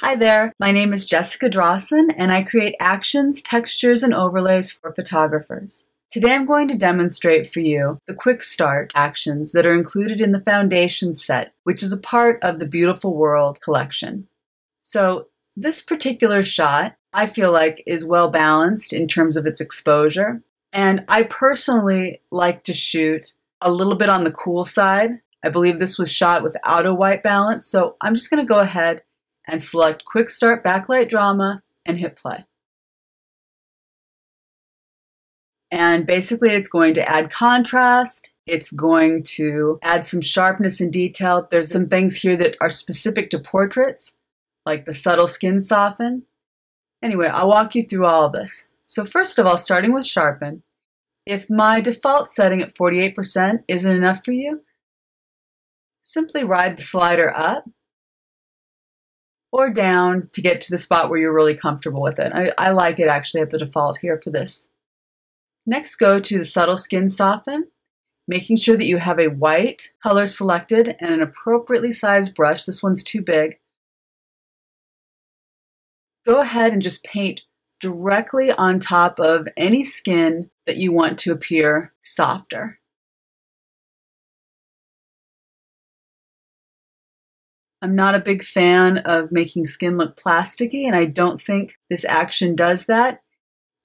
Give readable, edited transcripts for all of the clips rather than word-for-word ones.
Hi there, my name is Jessica Drossin and I create actions, textures, and overlays for photographers. Today I'm going to demonstrate for you the QuickStart actions that are included in the Foundation set, which is a part of the Beautiful World collection. So this particular shot, I feel like, is well balanced in terms of its exposure. And I personally like to shoot a little bit on the cool side. I believe this was shot without a white balance, so I'm just going to go ahead and select QuickStart Backlight Drama and hit play. And basically it's going to add contrast, it's going to add some sharpness and detail. There's some things here that are specific to portraits, like the subtle skin soften. Anyway, I'll walk you through all of this. So first of all, starting with sharpen, if my default setting at 48% isn't enough for you, simply ride the slider up or down to get to the spot where you're really comfortable with it. I like it actually at the default here for this. Next, go to the subtle skin soften, making sure that you have a white color selected and an appropriately sized brush. This one's too big. Go ahead and just paint directly on top of any skin that you want to appear softer. I'm not a big fan of making skin look plasticky, and I don't think this action does that.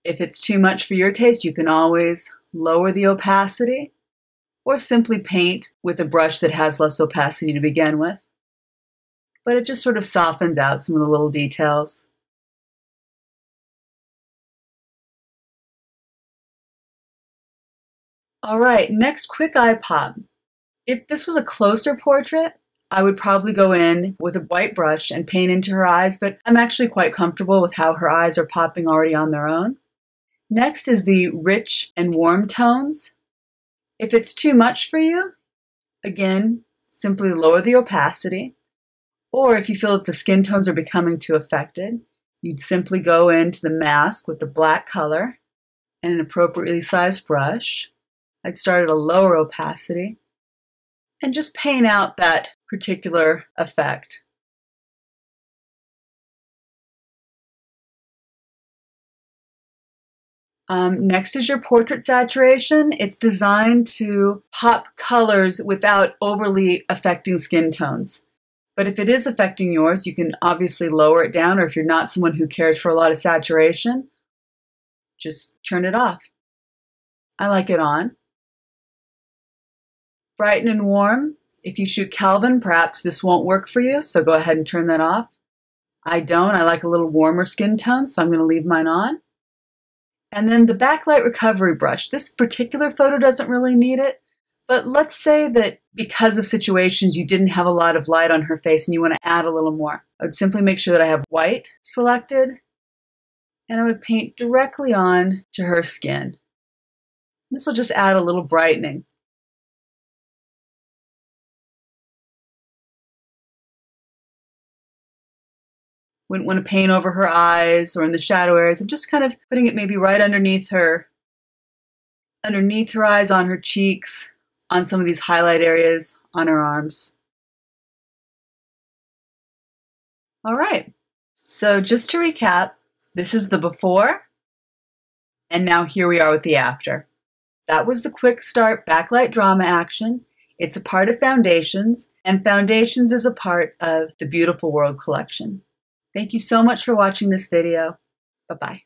If it's too much for your taste, you can always lower the opacity or simply paint with a brush that has less opacity to begin with. But it just sort of softens out some of the little details. All right, next, quick eye pop. If this was a closer portrait, I would probably go in with a white brush and paint into her eyes, but I'm actually quite comfortable with how her eyes are popping already on their own. Next is the rich and warm tones. If it's too much for you, again, simply lower the opacity. Or if you feel that the skin tones are becoming too affected, you'd simply go into the mask with the black color and an appropriately sized brush. I'd start at a lower opacity and just paint out that particular effect. Next is your portrait saturation. It's designed to pop colors without overly affecting skin tones. But if it is affecting yours, you can obviously lower it down, or if you're not someone who cares for a lot of saturation, just turn it off. I like it on. Brighten and warm. If you shoot Kelvin, perhaps this won't work for you, so go ahead and turn that off. I don't. I like a little warmer skin tone, so I'm going to leave mine on. And then the backlight recovery brush. This particular photo doesn't really need it, but let's say that because of situations you didn't have a lot of light on her face and you want to add a little more. I would simply make sure that I have white selected, and I would paint directly on to her skin. This will just add a little brightening. Wouldn't want to paint over her eyes or in the shadow areas. I'm just kind of putting it maybe right underneath her eyes, on her cheeks, on some of these highlight areas, on her arms. All right, so just to recap, this is the before, and now here we are with the after. That was the QuickStart Backlight Drama action. It's a part of Foundations, and Foundations is a part of the Beautiful World collection. Thank you so much for watching this video. Bye-bye.